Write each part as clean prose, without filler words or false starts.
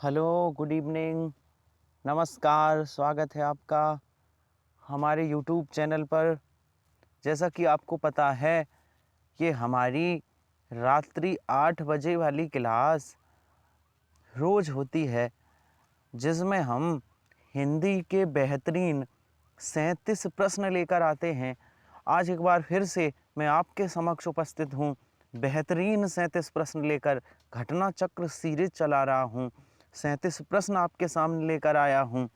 Hello, good evening, नमस्कार, स्वागत है आपका हमारे यूट्यूब चैनल पर। जैसा कि आपको पता है कि हमारी रात्रि 8 बजे वाली क्लास रोज़ होती है, जिसमें हम हिंदी के बेहतरीन 37 प्रश्न लेकर आते हैं। आज एक बार फिर से मैं आपके समक्ष उपस्थित हूँ, बेहतरीन 37 प्रश्न लेकर घटना चक्र सीरीज चला रहा हूँ। 37 प्रश्न आपके सामने लेकर आया हूँ।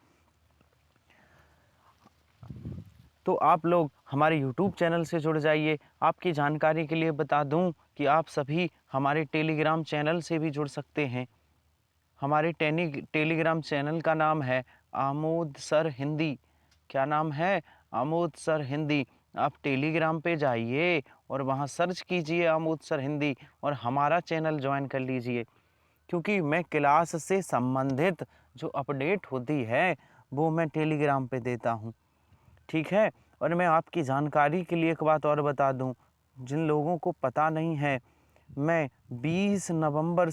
तो आप लोग हमारे YouTube चैनल से जुड़ जाइए। आपकी जानकारी के लिए बता दूं कि आप सभी हमारे टेलीग्राम चैनल से भी जुड़ सकते हैं। हमारे टेलीग्राम चैनल का नाम है आमोद सर हिंदी। क्या नाम है? आमोद सर हिंदी। आप टेलीग्राम पे जाइए और वहाँ सर्च कीजिए आमोद सर हिंदी और हमारा चैनल ज्वाइन कर लीजिए, क्योंकि मैं क्लास से संबंधित जो अपडेट होती है वो मैं टेलीग्राम पे देता हूँ। ठीक है। और मैं आपकी जानकारी के लिए एक बात और बता दूं, जिन लोगों को पता नहीं है, मैं 20 नवंबर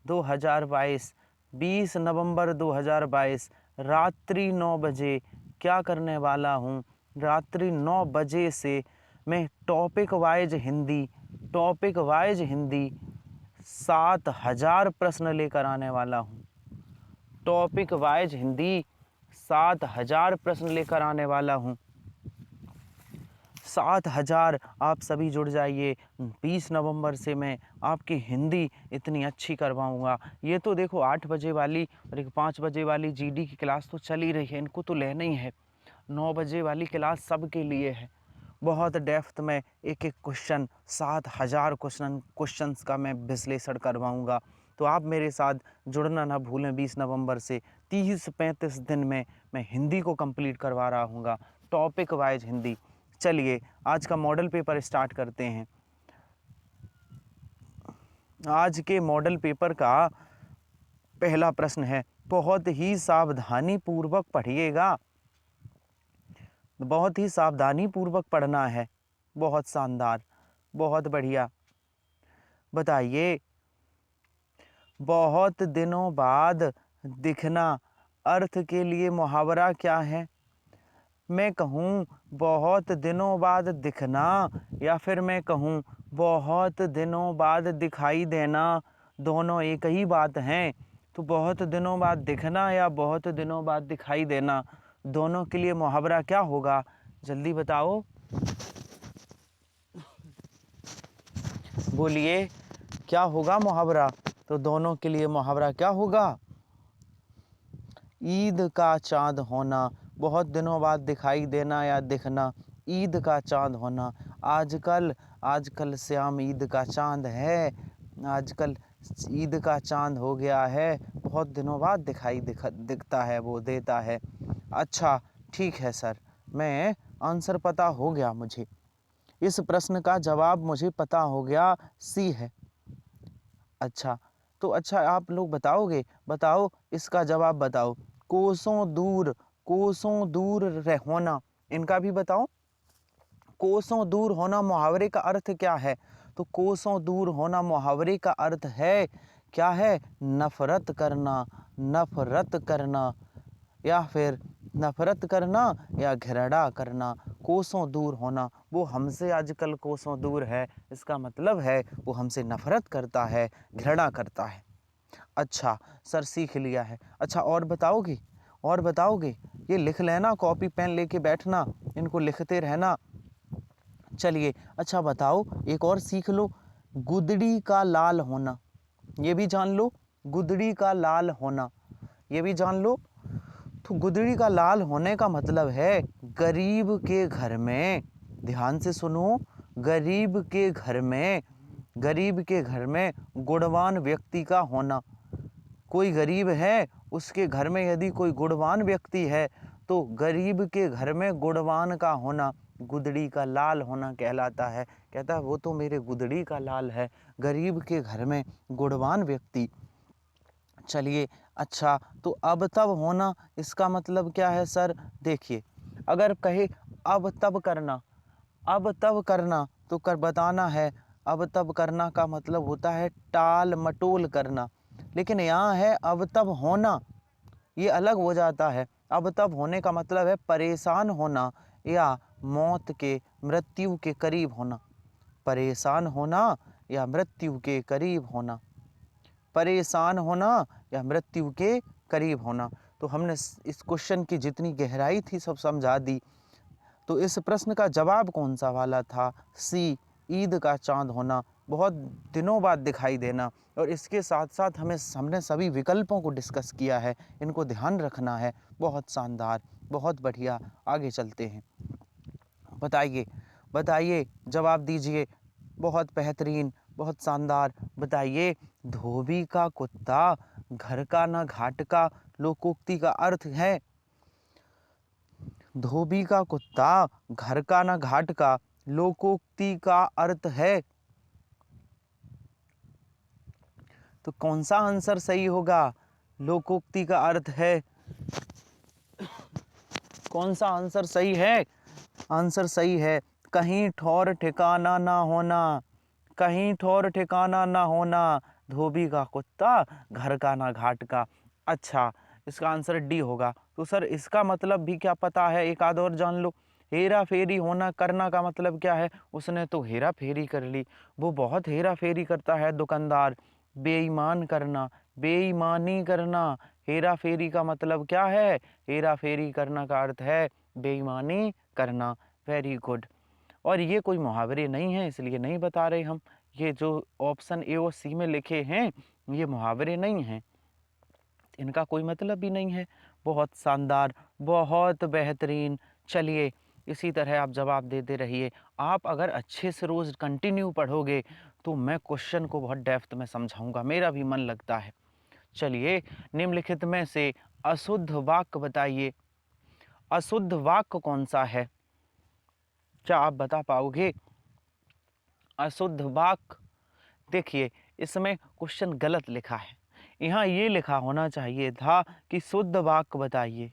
2022 रात्रि 9 बजे क्या करने वाला हूं। रात्रि 9 बजे से मैं टॉपिक वाइज हिंदी 7000 प्रश्न लेकर आने वाला हूं। टॉपिक वाइज हिंदी 7000 प्रश्न लेकर आने वाला हूँ। 7000। आप सभी जुड़ जाइए। 20 नवंबर से मैं आपकी हिंदी इतनी अच्छी करवाऊँगा। ये तो देखो 8 बजे वाली और एक 5 बजे वाली जीडी की क्लास तो चल ही रही है, इनको तो लेना ही है। 9 बजे वाली क्लास सबके लिए है। बहुत डेप्थ में एक एक क्वेश्चन 7000 क्वेश्चंस का मैं विश्लेषण करवाऊँगा। तो आप मेरे साथ जुड़ना ना भूलें। 20 नवंबर से 30-35 दिन में मैं हिंदी को कंप्लीट करवा रहा हूँगा, टॉपिक वाइज हिंदी। चलिए आज का मॉडल पेपर स्टार्ट करते हैं। आज के मॉडल पेपर का पहला प्रश्न है, बहुत ही सावधानी पूर्वक पढ़िएगा। बहुत ही सावधानी पूर्वक पढ़ना है। बहुत शानदार, बहुत बढ़िया। बताइए, बहुत दिनों बाद दिखना अर्थ के लिए मुहावरा क्या है? मैं कहूँ बहुत दिनों बाद दिखना, या फिर मैं कहूँ बहुत दिनों बाद दिखाई देना, दोनों एक ही बात हैं। तो बहुत दिनों बाद दिखना या बहुत दिनों बाद दिखाई देना, दोनों के लिए मुहावरा क्या होगा? जल्दी बताओ, बोलिए क्या होगा मुहावरा? तो दोनों के लिए मुहावरा क्या होगा? ईद का चाँद होना, बहुत दिनों बाद दिखाई देना या दिखना, ईद का चाँद होना। आजकल श्याम ईद का चाँद है। आजकल ईद का चाँद हो गया है, बहुत दिनों बाद दिखता है, वो देता है। अच्छा ठीक है सर, मैं आंसर पता हो गया मुझे। इस प्रश्न का जवाब मुझे पता हो गया, सी है। अच्छा, तो अच्छा आप लोग बताओगे? बताओ इसका जवाब बताओ। कोसों दूर होना, इनका भी बताओ। कोसों दूर होना मुहावरे का अर्थ क्या है? तो कोसों दूर होना मुहावरे का अर्थ है, क्या है? नफरत करना या फिर नफरत करना या घृणा करना। कोसों दूर होना, वो हमसे आजकल कोसों दूर है, इसका मतलब है वो हमसे नफरत करता है, घृणा करता है। अच्छा सर, सीख लिया है। अच्छा और बताओगे? और बताओगे? ये लिख लेना, कॉपी पेन लेके बैठना, इनको लिखते रहना। चलिए अच्छा बताओ, एक और सीख लो। गुदड़ी का लाल होना, ये भी जान लो। गुदड़ी का लाल होना, ये भी जान लो। तो गुदड़ी का लाल होने का मतलब है गरीब के घर में, ध्यान से सुनो, गरीब के घर में गुणवान व्यक्ति का होना। कोई गरीब है, उसके घर में यदि कोई गुणवान व्यक्ति है, तो गरीब के घर में गुणवान का होना गुदड़ी का लाल होना कहलाता है। कहता है वो तो मेरे गुदड़ी का लाल है, गरीब के घर में गुणवान व्यक्ति। चलिए अच्छा, तो अब तब होना, इसका मतलब क्या है सर? देखिए, अगर कहे अब तब करना तो कर बताना है अब तब करना का मतलब होता है टाल मटोल करना, लेकिन यहाँ है अब तब होना, ये अलग हो जाता है। अब तब होने का मतलब है परेशान होना या मौत के, मृत्यु के करीब होना। परेशान होना या मृत्यु के करीब होना, परेशान होना या मृत्यु के करीब होना। तो हमने इस क्वेश्चन की जितनी गहराई थी सब समझा दी। तो इस प्रश्न का जवाब कौन सा वाला था? सी, ईद का चांद होना, बहुत दिनों बाद दिखाई देना। और इसके साथ साथ हमने सभी विकल्पों को डिस्कस किया है, इनको ध्यान रखना है। बहुत शानदार, बहुत बढ़िया। आगे चलते हैं। बताइए बताइए, जवाब दीजिए। बहुत बेहतरीन, बहुत शानदार। बताइए, धोबी का कुत्ता घर का ना घाट का लोकोक्ति का अर्थ है। धोबी का कुत्ता घर का ना घाट का लोकोक्ति का अर्थ है। तो कौन सा आंसर सही होगा? लोकोक्ति का अर्थ है। कौन सा आंसर सही है? आंसर सही है, कहीं ठौर ठिकाना ना होना, कहीं ठौर ठिकाना ना होना, धोबी का कुत्ता घर का ना घाट का। अच्छा, इसका आंसर डी होगा। तो सर इसका मतलब भी क्या पता है? एक आध और जान लो। हेरा फेरी होना करना का मतलब क्या है? उसने तो हेरा फेरी कर ली, वो बहुत हेरा फेरी करता है दुकानदार। बेईमान करना, बेईमानी करना। हेरा फेरी का मतलब क्या है? हेरा फेरी करना का अर्थ है बेईमानी करना। Very good. और ये कोई मुहावरे नहीं है, इसलिए नहीं बता रहे हम। ये जो ऑप्शन ए और सी में लिखे हैं ये मुहावरे नहीं हैं, इनका कोई मतलब भी नहीं है। बहुत शानदार, बहुत बेहतरीन। चलिए, इसी तरह आप जवाब देते रहिए। आप अगर अच्छे से रोज़ कंटिन्यू पढ़ोगे तो मैं क्वेश्चन को बहुत डेप्थ में समझाऊंगा, मेरा भी मन लगता है। चलिए, निम्नलिखित में से अशुद्ध वाक्य बताइए। अशुद्ध वाक्य कौन सा है? क्या आप बता पाओगे? अशुद्ध वाक्य। देखिए, इसमें क्वेश्चन गलत लिखा है। यहाँ ये लिखा होना चाहिए था कि शुद्ध वाक्य बताइए।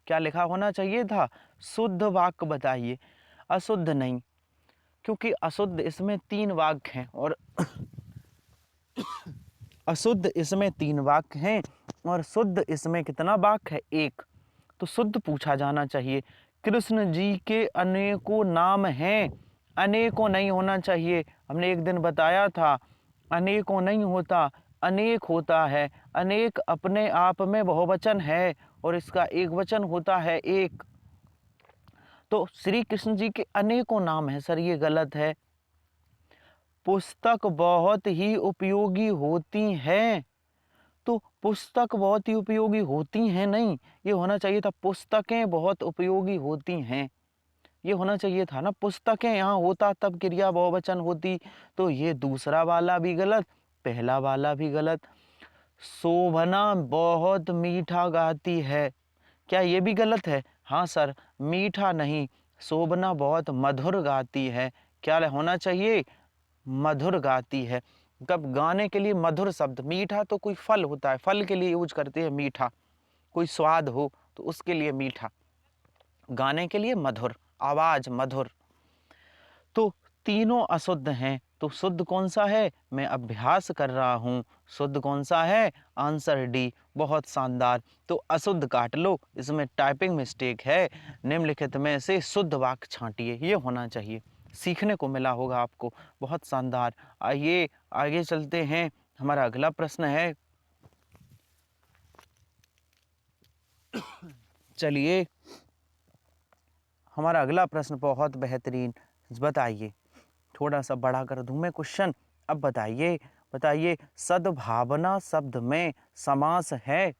क्या लिखा होना चाहिए था? शुद्ध वाक्य बताइए, अशुद्ध नहीं। क्योंकि अशुद्ध इसमें 3 वाक्य हैं और अशुद्ध इसमें 3 वाक्य हैं और शुद्ध इसमें कितना वाक्य है? 1। तो शुद्ध पूछा जाना चाहिए। कृष्ण जी के अनेकों नाम हैं, अनेकों नहीं होना चाहिए। हमने एक दिन बताया था, अनेकों नहीं होता, अनेक होता है। अनेक अपने आप में बहुवचन है और इसका एक वचन होता है एक। तो श्री कृष्ण जी के अनेकों नाम हैं सर, ये गलत है। पुस्तक बहुत ही उपयोगी होती हैं, तो पुस्तक बहुत ही उपयोगी होती हैं नहीं, ये होना चाहिए था पुस्तकें बहुत उपयोगी होती हैं। ये होना चाहिए था ना, पुस्तकें यहाँ होता तब क्रिया बहुवचन होती। तो ये दूसरा वाला भी गलत, पहला वाला भी गलत। शोभना बहुत मीठा गाती है, क्या ये भी गलत है? हाँ सर, मीठा नहीं, शोभना बहुत मधुर गाती है। क्या होना चाहिए? मधुर गाती है। कब गाने के लिए मधुर शब्द, मीठा तो कोई फल होता है, फल के लिए यूज करते हैं मीठा, कोई स्वाद हो तो उसके लिए मीठा, गाने के लिए मधुर, आवाज मधुर। तो तीनों अशुद्ध हैं, तो शुद्ध कौन सा है? मैं अभ्यास कर रहा हूँ। शुद्ध कौन सा है? Answer D. बहुत शानदार। तो अशुद्ध काट लो, इसमें टाइपिंग मिस्टेक है। निम्नलिखित में से शुद्ध वाक्य छांटिए, ये होना चाहिए। सीखने को मिला होगा आपको। बहुत शानदार। आइए आगे चलते हैं। हमारा अगला प्रश्न है, चलिए हमारा अगला प्रश्न बहुत बेहतरीन। बताइए, थोड़ा सा बड़ा कर दूं मैं क्वेश्चन। अब बताइए, बताइए सद्भावना शब्द में समास है?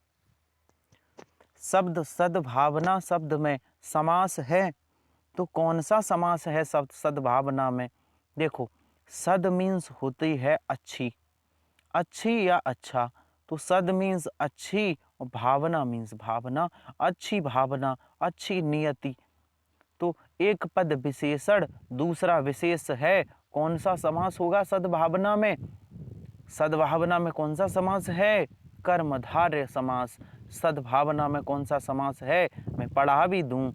शब्द सद्भावना शब्द में समास है, तो कौन सा समास है शब्द सद्भावना में? देखो, सद मीन्स होती है अच्छी, अच्छी या अच्छा। तो सद मीन्स अच्छी और भावना मीन्स भावना, अच्छी भावना, अच्छी नियति। तो एक पद विशेषण दूसरा विशेष है, कौन सा समास होगा सद्भावना में? सद्भावना में कौन सा समास है? कर्मधारय समास। सद्भावना में कौन सा समास है? मैं पढ़ा भी दूं,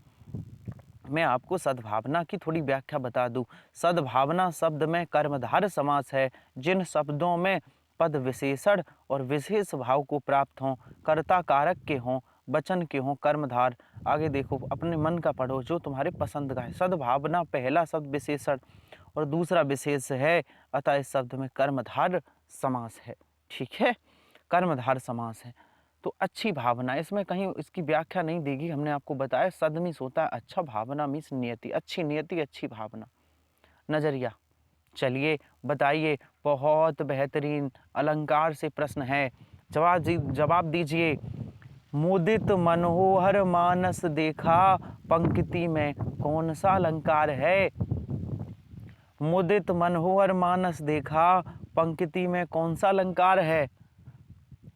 मैं आपको सद्भावना की थोड़ी व्याख्या बता दूं। सद्भावना शब्द में कर्मधारय समास है। जिन शब्दों में पद विशेषण और विशेष भाव को प्राप्त हों, कर्ता कारक के हों, वचन के हों, कर्मधार। आगे देखो, अपने मन का पढ़ो, जो तुम्हारे पसंद का है। सद्भावना पहला शब्द विशेषण और दूसरा विशेष है, अतः इस शब्द में कर्मधारय समास है। ठीक है, कर्मधारय समास है। तो अच्छी भावना, इसमें कहीं इसकी व्याख्या नहीं देगी। हमने आपको बताया सद मीन्स होता है अच्छा, भावना मीन्स नियति, अच्छी नियति, अच्छी भावना, नजरिया। चलिए बताइए, बहुत बेहतरीन अलंकार से प्रश्न है, जवाब दीजिए। मुदित मनोहर मानस देखा, पंक्ति में कौन सा अलंकार है? मुदित मनोहर मानस देखा, पंक्ति में कौन सा अलंकार है?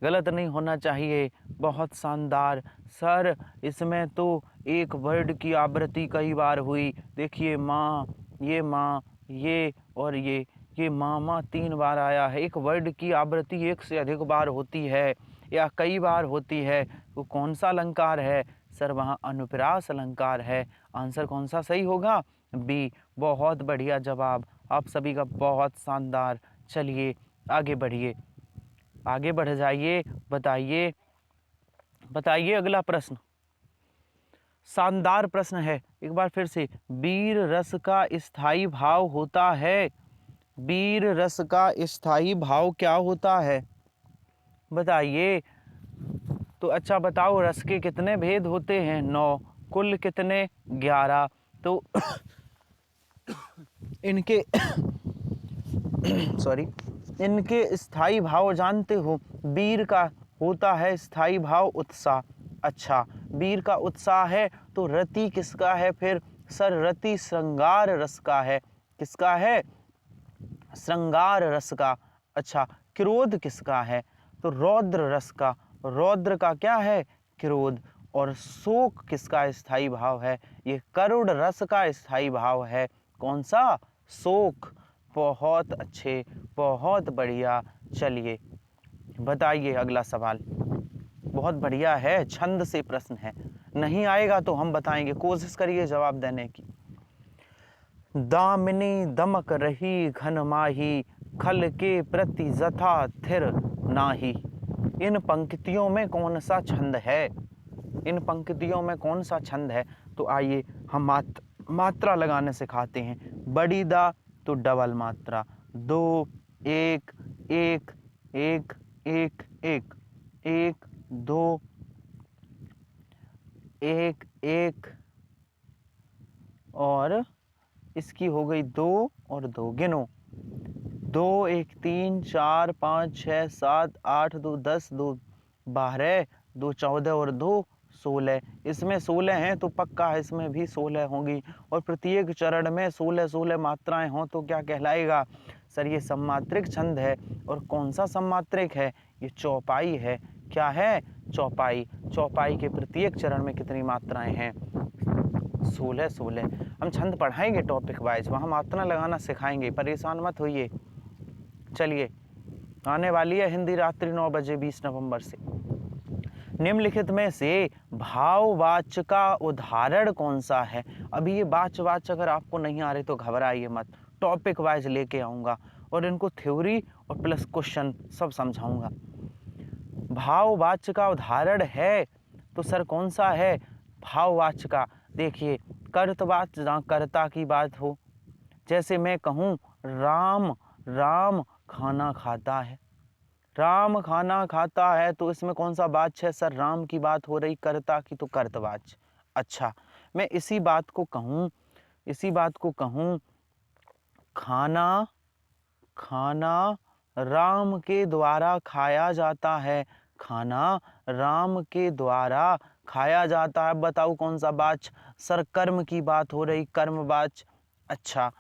गलत नहीं होना चाहिए। बहुत शानदार सर, इसमें तो एक वर्ड की आवृत्ति कई बार हुई। देखिए, माँ, ये और ये मामा 3 बार आया है। एक वर्ड की आवृत्ति एक से अधिक बार होती है या कई बार होती है, तो कौन सा अलंकार है? सर वहाँ अनुप्रास अलंकार है। आंसर कौन सा सही होगा? बी। बहुत बढ़िया जवाब, आप सभी का बहुत शानदार। चलिए आगे बढ़िए, आगे बढ़ जाइए। बताइए बताइए अगला प्रश्न, शानदार प्रश्न है। एक बार फिर से, वीर रस का स्थायी भाव होता है। वीर रस का स्थायी भाव क्या होता है? बताइए। तो अच्छा बताओ, रस के कितने भेद होते हैं? 9। कुल कितने? 11। तो इनके सॉरी, इनके स्थायी भाव जानते हो? वीर का होता है स्थायी भाव उत्साह। अच्छा, वीर का उत्साह है, तो रति किसका है फिर? सर रति श्रृंगार रस का है। किसका है? श्रृंगार रस का। अच्छा, क्रोध किसका है? तो रौद्र रस का। रौद्र का क्या है? क्रोध। और शोक किसका स्थायी भाव है? ये करुण रस का स्थायी भाव है। कौन सा? शोक। बहुत अच्छे, बहुत बढ़िया। चलिए बताइए अगला सवाल। बहुत बढ़िया है, छंद से प्रश्न है। नहीं आएगा तो हम बताएंगे, कोशिश करिए जवाब देने की। दामिनी दमक रही घन माही, खल के प्रति जथा थिर नाही। इन पंक्तियों में कौन सा छंद है? इन पंक्तियों में कौन सा छंद है? तो आइए हम मात्रा लगाने सिखाते हैं। बड़ी दा तो डबल मात्रा, 2 1 1 1 1 1 1 2 1 1 और इसकी हो गई 2 और 2। गिनो, 2 1 3 4 5 6 7 8 2 10 2 12 2 14 और 2 16। इसमें 16 हैं तो पक्का है इसमें भी 16 होंगी। और प्रत्येक चरण में 16 मात्राएं हों तो क्या कहलाएगा? सर ये सम्मात्रिक छंद है। और कौन सा सम्मात्रिक है? ये चौपाई है। क्या है? चौपाई। चौपाई के प्रत्येक चरण में कितनी मात्राएं हैं? 16। हम छंद पढ़ाएंगे टॉपिक वाइज, वहाँ मात्रा लगाना सिखाएंगे, परेशान मत होइए। चलिए, आने वाली है हिंदी रात्रि 9 बजे 20 नवंबर से। निम्नलिखित में से भाववाच्य का उदाहरण कौन सा है? अभी ये वाच्य अगर आपको नहीं आ रहे तो घबराइए मत, टॉपिक वाइज लेके आऊँगा और इनको थ्योरी और प्लस क्वेश्चन सब समझाऊंगा। भाववाच्य का उदाहरण है तो सर कौन सा है भाववाच्य का? देखिए, कर्तवाच्य जहाँ कर्ता की बात हो, जैसे मैं कहूँ राम खाना खाता है। राम खाना खाता है तो इसमें कौन सा वाच्य है? सर राम की बात हो रही, कर्ता की, तो कर्तवाच्य। अच्छा, मैं इसी बात को कहूँ खाना राम के द्वारा खाया जाता है। खाना राम के द्वारा खाया जाता है। बताओ कौन सा वाच्य? सर कर्म की बात हो रही, कर्म वाच्य। अच्छा,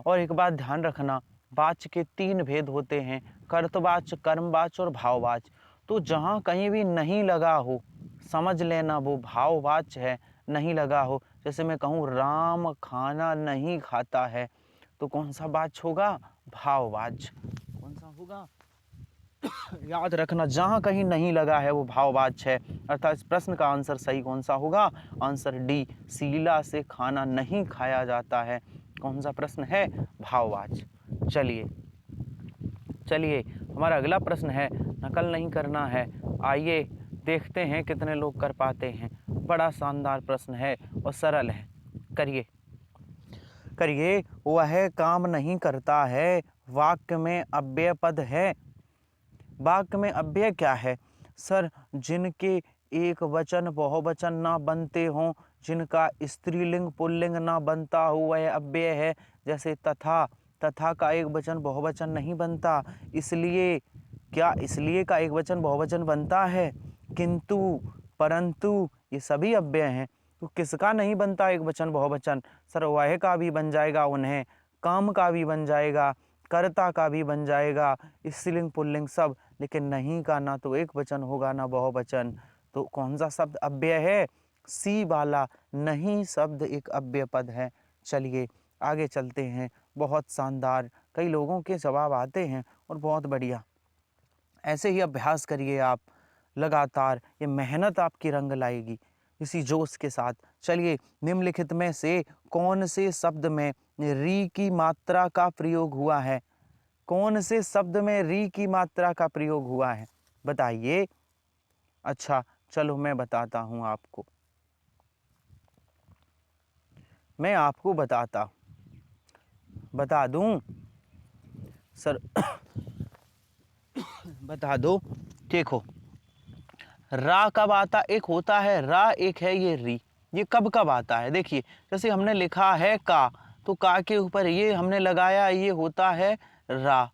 और एक बात ध्यान रखना, वाच्य के 3 भेद होते हैं, कर्तवाच्य, कर्मवाच्य और भाववाच्य। तो जहाँ कहीं भी नहीं लगा हो समझ लेना वो भाववाच्य है। नहीं लगा हो, जैसे मैं कहूँ राम खाना नहीं खाता है, तो कौन सा वाच्य होगा? भाववाच्य। कौन सा होगा? याद रखना, जहाँ कहीं नहीं लगा है वो भाववाच्य है। अर्थात इस प्रश्न का आंसर सही कौन सा होगा? आंसर डी, शीला से खाना नहीं खाया जाता है। कौन सा प्रश्न है? भाववाच्य। चलिए चलिए, हमारा अगला प्रश्न है, नकल नहीं करना है। आइए देखते हैं कितने लोग कर पाते हैं। बड़ा शानदार प्रश्न है और सरल है। करिए करिए। वह काम नहीं करता है, वाक्य में अव्यय पद है। वाक्य में अव्यय क्या है? सर, जिनके एक वचन बहुवचन ना बनते हों, जिनका स्त्रीलिंग पुल्लिंग ना बनता हो, वह अव्यय है। जैसे तथा, तथा का एक वचन बहुवचन नहीं बनता, इसलिए। क्या इसलिए का एक वचन बहुवचन बनता है? किंतु, परंतु, ये सभी अव्यय हैं। तो किसका नहीं बनता एक वचन बहुवचन? सर, वह का भी बन जाएगा, उन्हें, काम का भी बन जाएगा, कर्ता का भी बन जाएगा, स्त्रीलिंग पुल्लिंग सब, लेकिन नहीं का ना तो एक वचन होगा ना बहुवचन। तो कौन सा शब्द अव्यय है? सी वाला नहीं शब्द एक अव्यय पद है। चलिए आगे चलते हैं। बहुत शानदार, कई लोगों के जवाब आते हैं और बहुत बढ़िया। ऐसे ही अभ्यास करिए आप लगातार, ये मेहनत आपकी रंग लाएगी इसी जोश के साथ। चलिए, निम्नलिखित में से कौन से शब्द में री की मात्रा का प्रयोग हुआ है? कौन से शब्द में री की मात्रा का प्रयोग हुआ है? बताइए। अच्छा, चलो मैं बताता हूं आपको। मैं आपको बता दूं सर। बता दो। देखो, रा कब आता? एक होता है रा, एक है ये री। ये कब कब आता है? देखिए, जैसे हमने लिखा है का, तो का के ऊपर ये हमने लगाया, ये होता है रा।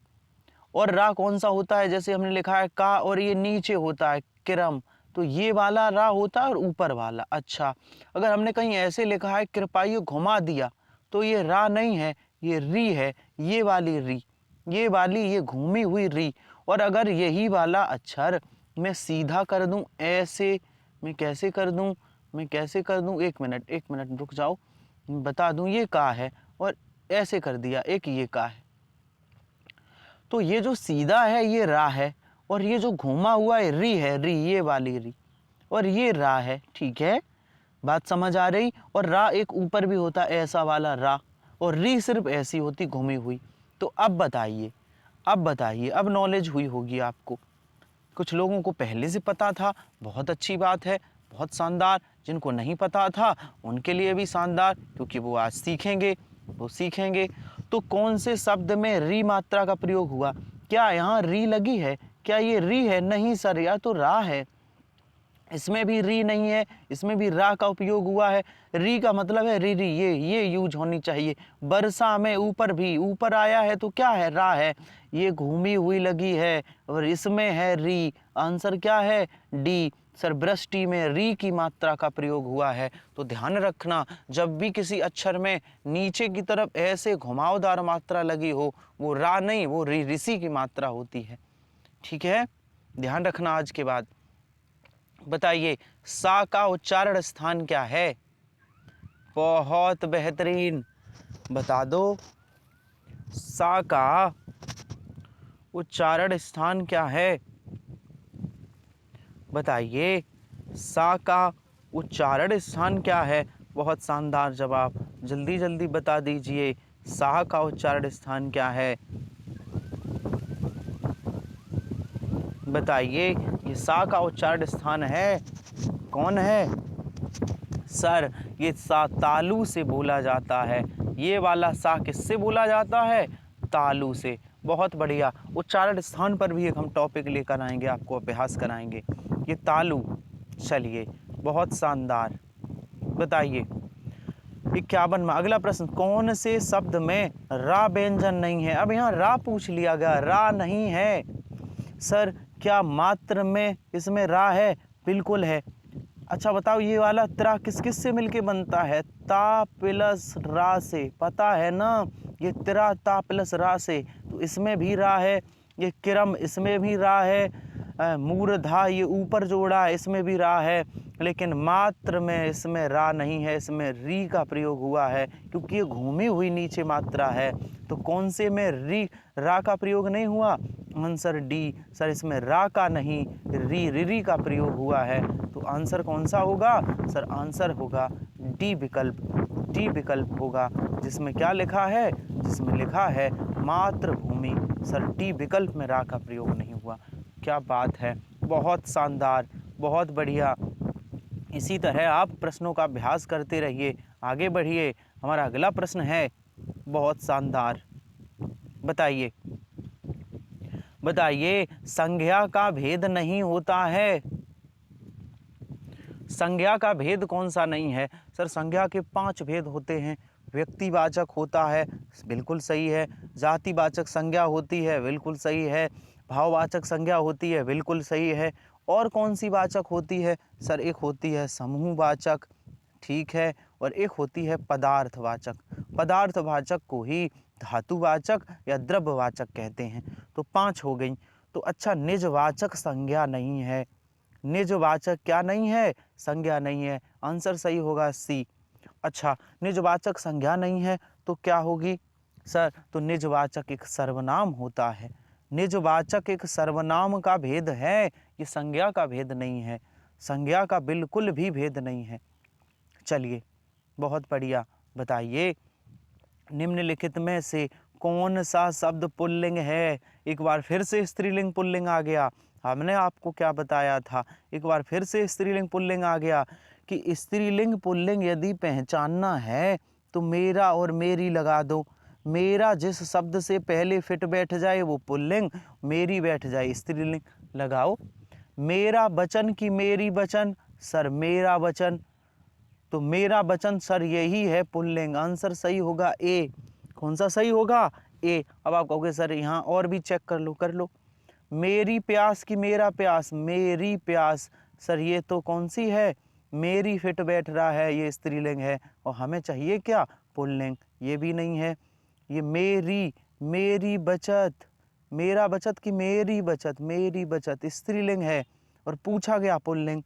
और रा कौन सा होता है? जैसे हमने लिखा है का और ये नीचे होता है किरम, तो ये वाला रा होता है और ऊपर वाला। अच्छा, अगर हमने कहीं ऐसे लिखा है कृपाइयो घुमा दिया, तो ये रा नहीं है, ये री है, ये वाली री, ये वाली ये घूमी हुई री। और अगर यही वाला अक्षर मैं सीधा कर दूं ऐसे, मैं कैसे कर दूं? एक मिनट रुक जाओ, बता दूं। ये का है और ऐसे कर दिया, एक ये का है, तो ये जो सीधा है ये रा है, और ये जो घूमा हुआ है री है, री, ये वाली री, और ये रा है। ठीक है, बात समझ आ रही? और रा एक ऊपर भी होता है, ऐसा वाला रा, और री सिर्फ ऐसी होती घूमी हुई। तो अब बताइए, अब नॉलेज हुई होगी आपको। कुछ लोगों को पहले से पता था, बहुत अच्छी बात है, बहुत शानदार। जिनको नहीं पता था उनके लिए भी शानदार, क्योंकि वो आज सीखेंगे। तो कौन से शब्द में री मात्रा का प्रयोग हुआ? क्या यहाँ री लगी है? क्या ये री है? नहीं सर, या तो रा है। इसमें भी री नहीं है, इसमें भी रा का उपयोग हुआ है। री का मतलब है री री, ये यूज होनी चाहिए। वर्षा में ऊपर भी ऊपर आया है, तो क्या है? रा है। ये घूमी हुई लगी है और इसमें है री। आंसर क्या है? डी। सर, वृष्टि में री की मात्रा का प्रयोग हुआ है। तो ध्यान रखना, जब भी किसी अक्षर में नीचे की तरफ ऐसे घुमावदार मात्रा लगी हो, वो रा नहीं, वो री, ऋषि की मात्रा होती है। ठीक है, ध्यान रखना। आज के बाद बताइए, सा का उच्चारण स्थान क्या है? बहुत बेहतरीन, बता दो। सा का उच्चारण स्थान क्या है? बताइए, सा का उच्चारण स्थान क्या है? बहुत शानदार जवाब, जल्दी जल्दी बता दीजिए। सा का उच्चारण स्थान क्या है? बताइए, ये सा का उच्चारण स्थान है, कौन है? सर, ये सा तालु से बोला जाता है। ये वाला सा किससे बोला जाता है? तालु से। बहुत बढ़िया। उच्चारण स्थान पर भी एक हम टॉपिक लेकर आएंगे, आपको अभ्यास कराएंगे। ये तालु। चलिए, बहुत शानदार। बताइए 51 में अगला प्रश्न, कौन से शब्द में रा व्यंजन नहीं है? अब यहाँ रा पूछ लिया गया, रा नहीं है। सर, क्या मात्र में इसमें रा है? बिल्कुल है। अच्छा बताओ, ये वाला त्रा किस किस से मिलके बनता है? ता प्लस रा से, पता है ना? ये त्रा ता प्लस रा से, तो इसमें भी रा है। ये किरम, इसमें भी रा है। मूर्धा, ये ऊपर जोड़ा है, इसमें भी रा है। लेकिन मात्र में इसमें रा नहीं है, इसमें री का प्रयोग हुआ है, क्योंकि ये घूमी हुई नीचे मात्रा है। तो कौन से में री, रा का प्रयोग नहीं हुआ? Answer D. सर इसमें रा का नहीं री रिरी का प्रयोग हुआ है, तो आंसर कौन सा होगा? सर आंसर होगा डी विकल्प। डी विकल्प होगा, जिसमें क्या लिखा है? जिसमें लिखा है मातृभूमि। सर डी विकल्प में रा का प्रयोग नहीं हुआ। क्या बात है, बहुत शानदार, बहुत बढ़िया। इसी तरह आप प्रश्नों का अभ्यास करते रहिए, आगे बढ़िए। हमारा अगला प्रश्न है बहुत शानदार। बताइए बताइए, संज्ञा का भेद नहीं होता है। संज्ञा का भेद कौन सा नहीं है? सर संज्ञा के 5 भेद होते हैं। व्यक्तिवाचक होता है, बिल्कुल सही है। जातिवाचक संज्ञा होती है, बिल्कुल सही है। भाववाचक संज्ञा होती है, बिल्कुल सही है। और कौन सी वाचक होती है? सर एक होती है समूहवाचक, ठीक है। और एक होती है पदार्थवाचक। पदार्थवाचक को ही धातुवाचक या द्रव्यवाचक कहते हैं। तो 5 हो गई। तो अच्छा, निजवाचक संज्ञा नहीं है। निजवाचक क्या नहीं है? संज्ञा नहीं है। आंसर सही होगा सी। अच्छा, निजवाचक संज्ञा नहीं है तो क्या होगी? सर तो निजवाचक एक सर्वनाम होता है। निजवाचक एक सर्वनाम का भेद है, ये संज्ञा का भेद नहीं है। संज्ञा का बिल्कुल भी भेद नहीं है। चलिए बहुत बढ़िया। बताइए, निम्नलिखित में से कौन सा शब्द पुल्लिंग है? एक बार फिर से स्त्रीलिंग पुल्लिंग आ गया। हमने आपको क्या बताया था? एक बार फिर से स्त्रीलिंग पुल्लिंग आ गया कि स्त्रीलिंग पुल्लिंग यदि पहचानना है तो मेरा और मेरी लगा दो। मेरा जिस शब्द से पहले फिट बैठ जाए वो पुल्लिंग, मेरी बैठ जाए स्त्रीलिंग। लगाओ। मेरा वचन की मेरी वचन। सर मेरा वचन, तो मेरा वचन सर यही है पुल्लिंग। आंसर सही होगा ए। कौन सा सही होगा? ए। अब आप कहोगे सर यहाँ और भी चेक कर लो, कर लो। मेरी प्यास की मेरा प्यास, मेरी प्यास। सर ये तो कौन सी है? मेरी फिट बैठ रहा है, ये स्त्रीलिंग है। और हमें चाहिए क्या? पुल्लिंग। ये भी नहीं है। ये मेरी, मेरी बचत, मेरा बचत की मेरी बचत, मेरी बचत स्त्रीलिंग है और पूछा गया पुल्लिंग।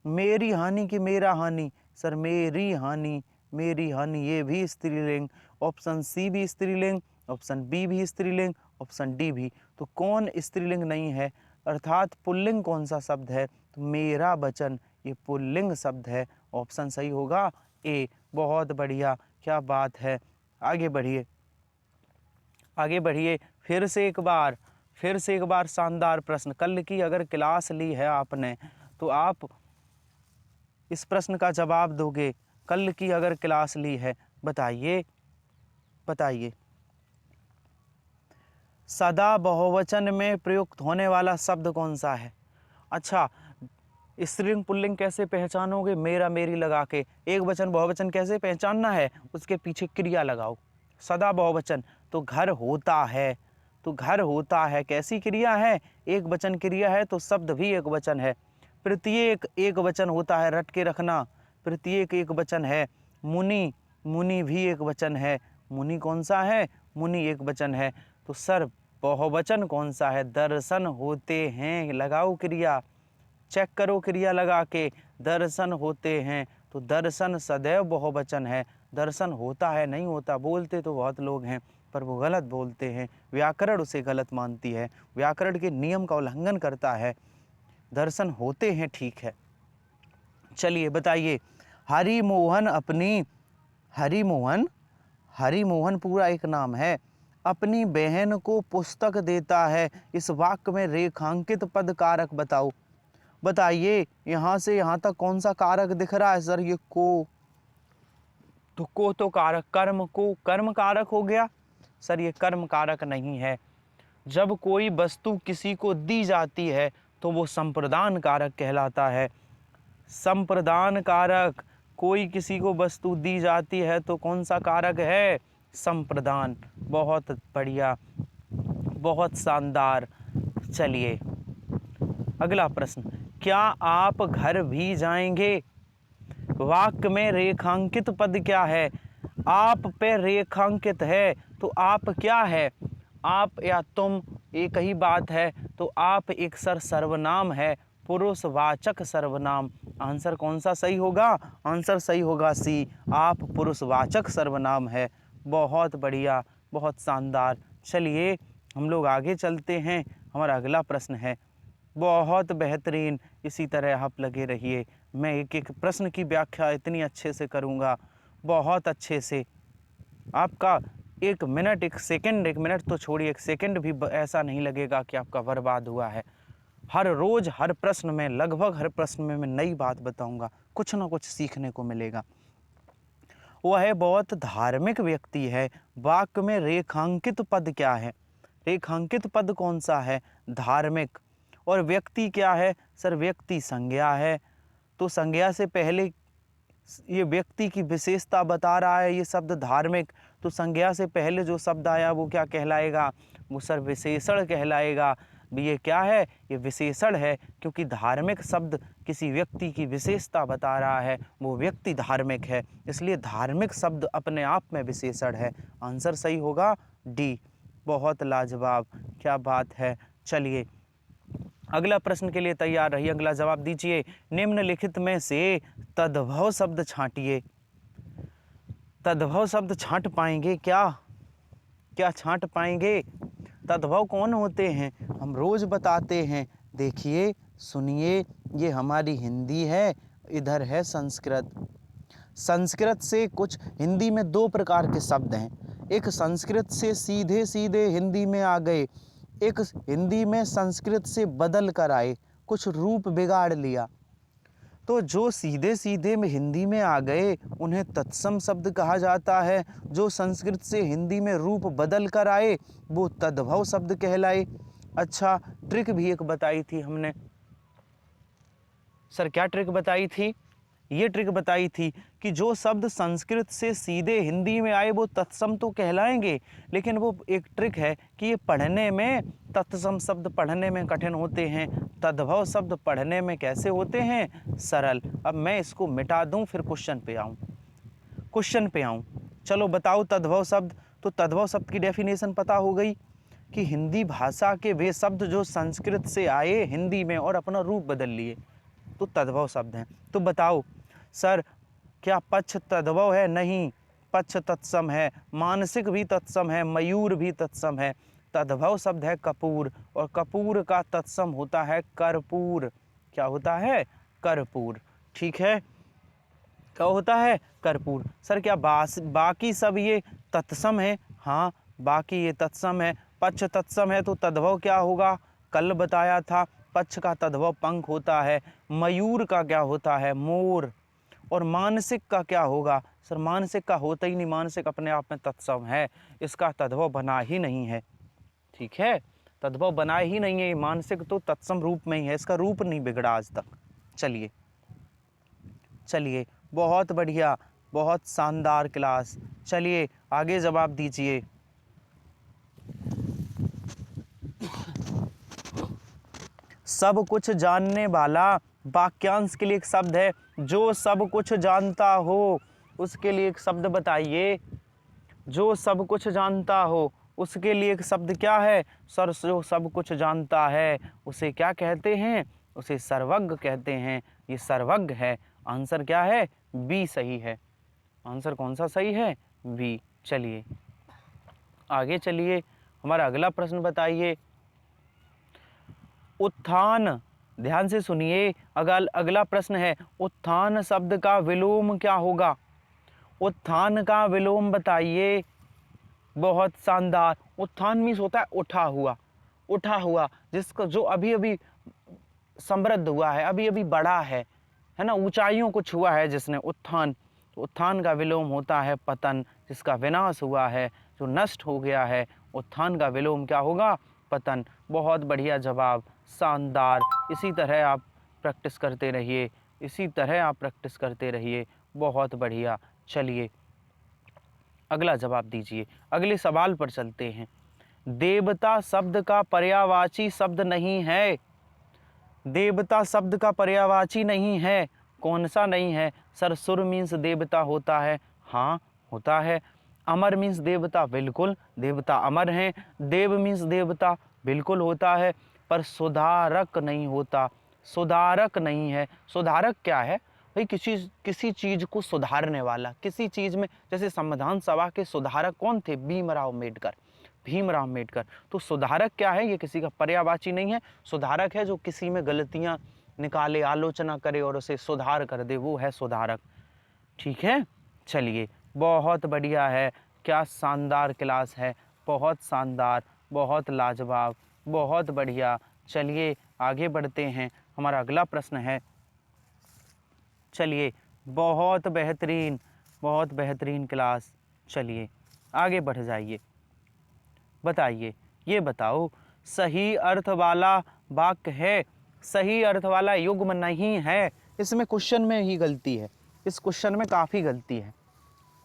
मेरी हानि की मेरा हानि। सर मेरी हानि, मेरी हानि ये भी स्त्रीलिंग। ऑप्शन सी भी स्त्रीलिंग, ऑप्शन बी भी स्त्रीलिंग, ऑप्शन डी भी। तो कौन स्त्रीलिंग नहीं है? अर्थात पुल्लिंग कौन सा शब्द है? तो मेरा वचन, ये पुल्लिंग शब्द है। ऑप्शन सही होगा ए। बहुत बढ़िया, क्या बात है। आगे बढ़िए, आगे बढ़िए। फिर से एक बार शानदार प्रश्न। कल की अगर क्लास ली है आपने तो आप इस प्रश्न का जवाब दोगे। कल की अगर क्लास ली है। बताइए बताइए, सदा बहुवचन में प्रयुक्त होने वाला शब्द कौन सा है? अच्छा, स्त्रीलिंग पुल्लिंग कैसे पहचानोगे? मेरा मेरी लगा के। एक वचन बहुवचन कैसे पहचानना है? उसके पीछे क्रिया लगाओ। सदा बहुवचन तो घर होता है, तो घर होता है कैसी क्रिया है? एक वचन क्रिया है तो शब्द भी एक वचन है। प्रत्येक एक वचन होता है, रट के रखना। प्रत्येक एक वचन है। मुनि, मुनि भी एक वचन है। मुनि कौन सा है? मुनि एक वचन है। तो सर बहुवचन कौन सा है? दर्शन होते हैं। लगाओ क्रिया, चेक करो क्रिया लगा के। दर्शन होते हैं, तो दर्शन सदैव बहुवचन है। दर्शन होता है नहीं होता, बोलते तो बहुत लोग हैं पर वो गलत बोलते हैं। व्याकरण उसे गलत मानती है, व्याकरण के नियम का उल्लंघन करता है। दर्शन होते हैं, ठीक है। चलिए बताइए, हरिमोहन अपनी, हरिमोहन, हरिमोहन पूरा एक नाम है, अपनी बहन को पुस्तक देता है। इस वाक्य में रेखांकित पद कारक बताओ। बताइए, यहाँ से यहाँ तक कौन सा कारक दिख रहा है? सर ये को, तो को तो कारक, कर्म को कर्म कारक हो गया। सर ये कर्म कारक नहीं है। जब कोई वस्तु किसी को दी जाती है तो वो संप्रदान कारक कहलाता है। संप्रदान कारक, कोई किसी को वस्तु दी जाती है तो कौन सा कारक है? संप्रदान। बहुत बढ़िया, बहुत शानदार। चलिए अगला प्रश्न, क्या आप घर भी जाएंगे? वाक्य में रेखांकित पद क्या है? आप पे रेखांकित है तो आप क्या है? आप या तुम एक ही बात है। तो आप एक सर्वनाम है, पुरुषवाचक सर्वनाम। आंसर कौन सा सही होगा? आंसर सही होगा सी। आप पुरुषवाचक सर्वनाम है। बहुत बढ़िया, बहुत शानदार। चलिए हम लोग आगे चलते हैं। हमारा अगला प्रश्न है, बहुत बेहतरीन, इसी तरह आप लगे रहिए। मैं एक एक प्रश्न की व्याख्या इतनी अच्छे से करूँगा, बहुत अच्छे से। आपका एक मिनट, एक मिनट तो छोड़िए, एक सेकंड भी ऐसा नहीं लगेगा कि आपका बर्बाद हुआ है। हर रोज़ हर प्रश्न में, लगभग हर प्रश्न में मैं नई बात बताऊंगा, कुछ ना कुछ सीखने को मिलेगा। वह बहुत धार्मिक व्यक्ति है। वाक्य में रेखांकित पद क्या है? रेखांकित पद कौन सा है? धार्मिक। और व्यक्ति क्या है? सर व्यक्ति संज्ञा है। तो संज्ञा से पहले ये व्यक्ति की विशेषता बता रहा है ये शब्द धार्मिक, तो संज्ञा से पहले जो शब्द आया वो क्या कहलाएगा? वो सर विशेषण कहलाएगा। ये क्या है? ये विशेषण है, क्योंकि धार्मिक शब्द किसी व्यक्ति की विशेषता बता रहा है, वो व्यक्ति धार्मिक है, इसलिए धार्मिक शब्द अपने आप में विशेषण है। आंसर सही होगा डी। बहुत लाजवाब, क्या बात है। चलिए अगला प्रश्न के लिए तैयार रहिए, अगला जवाब दीजिए। निम्नलिखित में से तद्भव शब्द छांटिए। तद्भव शब्द छांट पाएंगे क्या? क्या छांट पाएंगे? तद्भव कौन होते हैं? हम रोज बताते हैं। देखिए सुनिए, ये हमारी हिंदी है, इधर है संस्कृत। संस्कृत से कुछ, हिंदी में दो प्रकार के शब्द हैं। एक संस्कृत से सीधे सीधे हिंदी में आ गए, एक हिंदी में संस्कृत से बदल कर आए, कुछ रूप बिगाड़ लिया। तो जो सीधे सीधे में हिंदी में आ गए उन्हें तत्सम शब्द कहा जाता है। जो संस्कृत से हिंदी में रूप बदल कर आए वो तद्भव शब्द कहलाए। अच्छा, ट्रिक भी एक बताई थी हमने। सर क्या ट्रिक बताई थी? ये ट्रिक बताई थी कि जो शब्द संस्कृत से सीधे हिंदी में आए वो तत्सम तो कहलाएंगे, लेकिन वो एक ट्रिक है कि ये पढ़ने में, तत्सम शब्द पढ़ने में कठिन होते हैं, तद्भव शब्द पढ़ने में कैसे होते हैं? सरल। अब मैं इसको मिटा दूं फिर क्वेश्चन पे आऊं। चलो बताओ तद्भव शब्द। तो तद्भव शब्द की डेफिनेशन पता हो गई कि हिंदी भाषा के वे शब्द जो संस्कृत से आए हिंदी में और अपना रूप बदल लिए, तो तद्भव शब्द हैं। तो बताओ सर, क्या पक्ष तद्भव है? नहीं, पक्ष तत्सम है, मानसिक भी तत्सम है, मयूर भी तत्सम है। तद्भव शब्द है कपूर, और कपूर का तत्सम होता है कर्पूर। क्या होता है? कर्पूर। ठीक है, क्या होता है? कर्पूर। सर क्या बाकी सब ये तत्सम है? हाँ, बाकी ये तत्सम है। पक्ष तत्सम है तो तद्भव क्या होगा? कल बताया था, पक्ष का तद्भव पंख होता है। मयूर का क्या होता है? मोर। और मानसिक का क्या होगा? सर मानसिक का होता ही नहीं, मानसिक अपने आप में तत्सम है, इसका तद्भव बना ही नहीं है। ठीक है, तद्भव बना ही नहीं है, मानसिक तो तत्सम रूप में ही है, इसका रूप नहीं बिगड़ा आज तक। चलिए बहुत बढ़िया, बहुत शानदार क्लास। चलिए आगे जवाब दीजिए। सब कुछ जानने वाला, वाक्यांश के लिए एक शब्द है। जो सब कुछ जानता हो उसके लिए एक शब्द बताइए। जो सब कुछ जानता हो उसके लिए एक शब्द क्या है? सर जो सब कुछ जानता है उसे क्या कहते हैं? उसे सर्वज्ञ कहते हैं। ये सर्वज्ञ है। आंसर क्या है? बी सही है। आंसर कौन सा सही है? बी। चलिए आगे चलिए, हमारा अगला प्रश्न बताइए। उत्थान, ध्यान से सुनिए, अगला प्रश्न है, उत्थान शब्द का विलोम क्या होगा? उत्थान का विलोम बताइए। बहुत शानदार। उत्थान मीन्स होता है उठा हुआ, उठा हुआ, जिसको जो अभी अभी समृद्ध हुआ है, अभी अभी बढ़ा है ना, ऊंचाइयों को छुआ है जिसने, उत्थान। तो उत्थान का विलोम होता है पतन, जिसका विनाश हुआ है, जो नष्ट हो गया है। उत्थान का विलोम क्या होगा? पतन। बहुत बढ़िया जवाब, शानदार। इसी तरह आप प्रैक्टिस करते रहिए, इसी तरह आप प्रैक्टिस करते रहिए। बहुत बढ़िया। चलिए अगला जवाब दीजिए, अगले सवाल पर चलते हैं। देवता शब्द का पर्यायवाची शब्द नहीं है। देवता शब्द का पर्यायवाची नहीं है। कौन सा नहीं है? सर सुर मीन्स देवता होता है। हाँ होता है। अमर मीन्स देवता, बिल्कुल देवता अमर हैं। देव मीन्स देवता, बिल्कुल होता है। पर सुधारक नहीं होता, सुधारक नहीं है। सुधारक क्या है भाई? किसी चीज को सुधारने वाला, किसी चीज में, जैसे संविधान सभा के सुधारक कौन थे? भीमराव अम्बेडकर। भीमराव अम्बेडकर। तो सुधारक क्या है? ये किसी का पर्यायवाची नहीं है। सुधारक है जो किसी में गलतियां निकाले, आलोचना करे और उसे सुधार कर दे, वो है सुधारक। ठीक है, चलिए बहुत बढ़िया है। क्या शानदार क्लास है, बहुत शानदार, बहुत लाजवाब, बहुत बढ़िया। चलिए आगे बढ़ते हैं। हमारा अगला प्रश्न है, चलिए बहुत बेहतरीन क्लास। चलिए आगे बढ़ जाइए। बताइए, ये बताओ सही अर्थ वाला वाक्य है, सही अर्थ वाला युग्म नहीं है। इसमें क्वेश्चन में ही गलती है, इस क्वेश्चन में काफ़ी गलती है।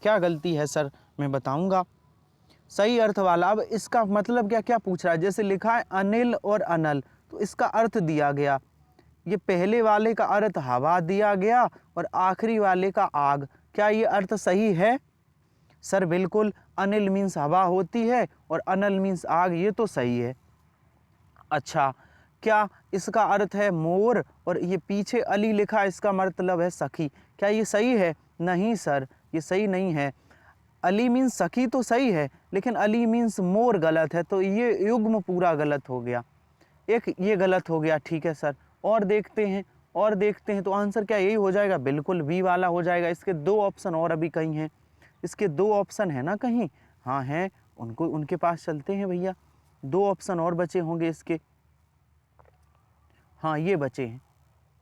क्या गलती है सर? मैं बताऊंगा। सही अर्थ वाला, अब इसका मतलब क्या क्या पूछ रहा है? जैसे लिखा है अनिल और अनल, तो इसका अर्थ दिया गया। ये पहले वाले का अर्थ हवा दिया गया और आखिरी वाले का आग। क्या ये अर्थ सही है? सर बिल्कुल, अनिल मीन्स हवा होती है और अनल मीन्स आग, ये तो सही है। अच्छा, क्या इसका अर्थ है मोर और ये पीछे अली लिखा, इसका मतलब है सखी। क्या ये सही है? नहीं सर, ये सही नहीं है। अली मीन्स सखी तो सही है, लेकिन अली मीन्स मोर गलत है, तो ये युग्म पूरा गलत हो गया। एक ये गलत हो गया। ठीक है सर, और देखते हैं तो आंसर क्या यही हो जाएगा? बिल्कुल बी वाला हो जाएगा। इसके दो ऑप्शन और अभी कहीं हैं, इसके दो ऑप्शन है ना कहीं? हाँ हैं, उनके पास चलते हैं भैया। दो ऑप्शन और बचे होंगे इसके। हाँ ये बचे हैं,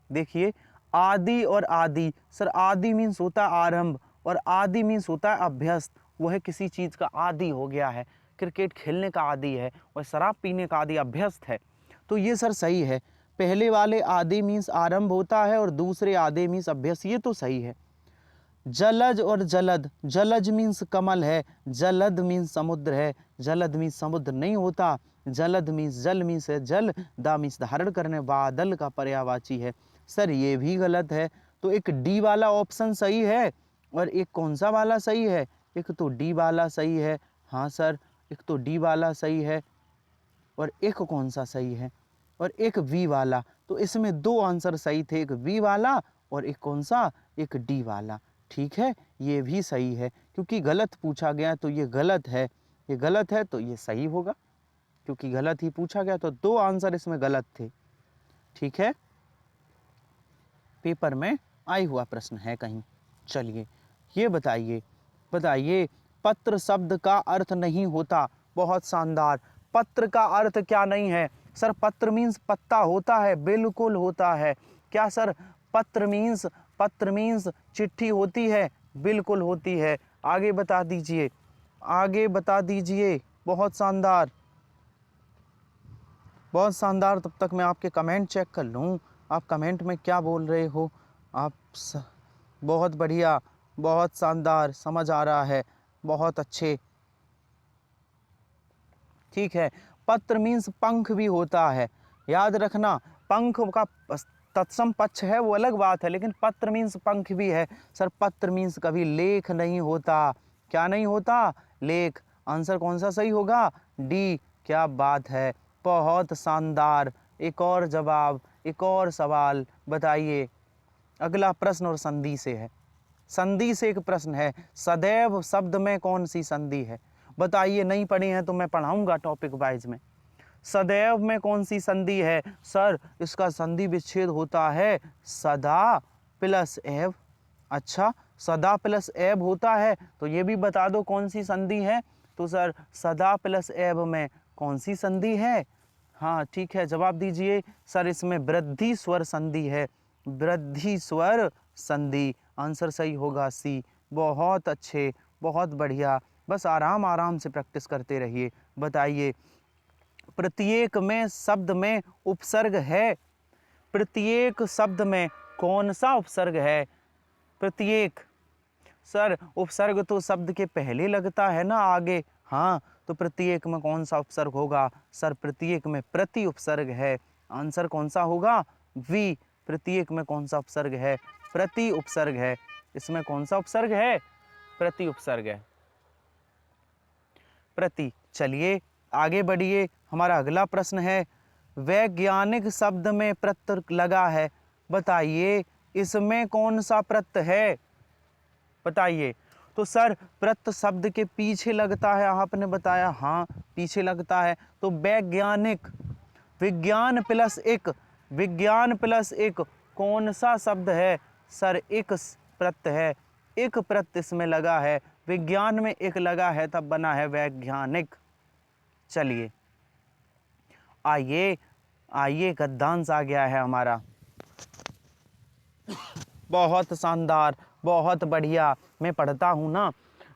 देखिए आदि और आदि। सर आदि मीन्स होता है आरंभ और आदि मीन्स होता है अभ्यस्त। वो है किसी चीज़ का आदि हो गया है, क्रिकेट खेलने का आदि है और शराब पीने का आदि अभ्यस्त है। तो ये सर सही है। पहले वाले आदि मीन्स आरंभ होता है और दूसरे आदि मीन्स अभ्यस्त, ये तो सही है। जलज और जलद, जलज मीन्स कमल है, जलद मीन्स समुद्र है। जलद मीन्स समुद्र नहीं होता, जलद मीन्स जल मीन्स है जल, दा मीन्स धारण करने, बादल का पर्यायवाची है। सर ये भी गलत है। तो एक डी वाला ऑप्शन सही है और एक कौन सा वाला सही है? एक तो डी वाला सही है। हाँ सर, एक तो डी वाला सही है और एक कौन सा सही है? और एक वी वाला। तो इसमें दो आंसर सही थे, एक वी वाला और एक कौन सा? एक डी वाला। ठीक है, ये भी सही है, क्योंकि गलत पूछा गया तो ये गलत है, ये गलत है तो ये सही होगा, क्योंकि गलत ही पूछा गया तो दो आंसर इसमें गलत थे। ठीक है, पेपर में आई हुआ प्रश्न है कहीं। चलिए ये बताइए, पत्र शब्द का अर्थ नहीं होता। बहुत शानदार। पत्र का अर्थ क्या नहीं है? सर पत्र मीन्स पत्ता होता है, बिल्कुल होता है। क्या सर पत्र मीन्स चिट्ठी होती है? बिल्कुल होती है। आगे बता दीजिए। बहुत शानदार, बहुत शानदार। तब तक मैं आपके कमेंट चेक कर लूँ, आप कमेंट में क्या बोल रहे हो। बहुत बढ़िया, बहुत शानदार, समझ आ रहा है, बहुत अच्छे। ठीक है, पत्र मीन्स पंख भी होता है, याद रखना। पंख का तत्सम पक्ष है वो अलग बात है, लेकिन पत्र मीन्स पंख भी है। सर पत्र मीन्स कभी लेख नहीं होता। क्या नहीं होता? लेख। आंसर कौन सा सही होगा? डी। क्या बात है, बहुत शानदार। एक और जवाब, एक और सवाल बताइए। अगला प्रश्न और संधि से है, संधि से एक प्रश्न है। सदैव शब्द में कौन सी संधि है? बताइए, नहीं पढ़ी है तो मैं पढ़ाऊंगा टॉपिक वाइज में। सदैव में कौन सी संधि है? सर इसका संधि विच्छेद होता है सदा प्लस एव। अच्छा, सदा प्लस एव होता है, तो ये भी बता दो कौन सी संधि है। तो सर सदा प्लस एव में कौन सी संधि है? हाँ ठीक है, जवाब दीजिए। सर इसमें वृद्धि स्वर संधि है, वृद्धि स्वर संधि। आंसर सही होगा सी। बहुत अच्छे, बहुत बढ़िया। बस आराम आराम से प्रैक्टिस करते रहिए। बताइए, प्रत्येक में शब्द में उपसर्ग है, प्रत्येक शब्द में कौन सा उपसर्ग है? प्रत्येक। सर उपसर्ग तो शब्द के पहले लगता है ना, आगे। हाँ, तो प्रत्येक में कौन सा उपसर्ग होगा? सर प्रत्येक में प्रति उपसर्ग है। आंसर कौन सा होगा? वी। प्रत्येक में कौन सा उपसर्ग है? प्रति उपसर्ग है। इसमें कौन सा उपसर्ग है? प्रति उपसर्ग है, प्रति। चलिए आगे बढ़िए। हमारा अगला प्रश्न है, वैज्ञानिक शब्द में प्रत्यय लगा है, बताइए इसमें कौन सा प्रत्यय है? बताइए। तो सर प्रत शब्द के पीछे लगता है, आपने बताया हाँ पीछे लगता है। तो वैज्ञानिक, विज्ञान प्लस एक, विज्ञान प्लस एक कौन सा शब्द है? सर एक प्रत्यय है, एक प्रत्यय इसमें लगा है, विज्ञान में एक लगा है तब बना है वैज्ञानिक। चलिए आइए आइए गद्यांश आ गया है हमारा। बहुत शानदार, बहुत बढ़िया। मैं पढ़ता हूँ ना,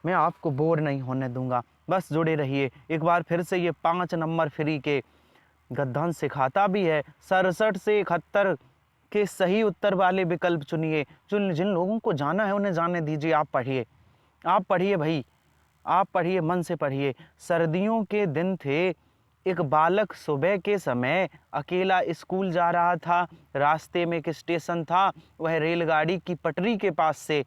मैं आपको बोर नहीं होने दूंगा, बस जुड़े रहिए। एक बार फिर से ये 5 नंबर फ्री के गद्यांश सिखाता भी है। 67 से 71 के सही उत्तर वाले विकल्प चुनिए। जिन लोगों को जाना है उन्हें जाने दीजिए। आप पढ़िए, आप पढ़िए भाई, आप पढ़िए, मन से पढ़िए। सर्दियों के दिन थे, एक बालक सुबह के समय अकेला स्कूल जा रहा था। रास्ते में एक स्टेशन था, वह रेलगाड़ी की पटरी के पास से,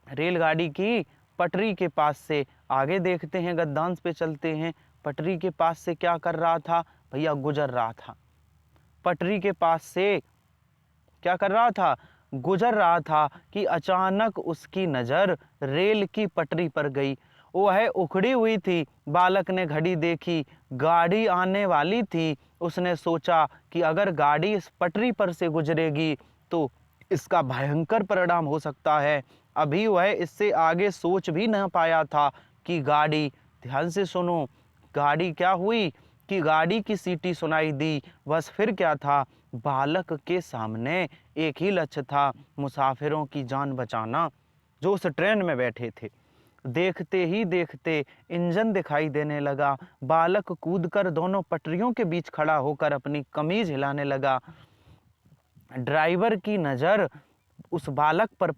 रेलगाड़ी की पटरी के पास से। आगे देखते हैं, गद्यांश पे चलते हैं। पटरी के पास से क्या कर रहा था भैया? गुजर रहा था। पटरी के पास से क्या कर रहा था? गुजर रहा था कि अचानक उसकी नज़र रेल की पटरी पर गई। वह उखड़ी हुई थी। बालक ने घड़ी देखी, गाड़ी आने वाली थी। उसने सोचा कि अगर गाड़ी इस पटरी पर से गुजरेगी तो इसका भयंकर परिणाम हो सकता है। अभी वह इससे आगे सोच भी न पाया था कि गाड़ी, ध्यान से सुनो, गाड़ी क्या हुई कि गाड़ी की सीटी सुनाई दी। बस फिर क्या था, बालक के सामने एक ही लक्ष्य था, मुसाफिरों की जान बचाना जो उस ट्रेन में बैठे थे। देखते ही देखते इंजन दिखाई देने लगा। बालक कूदकर दोनों पटरियों के बीच खड़ा होकर अपनी कमीज हिलाने लगा। ड्राइवर की नज़र उस बालक पर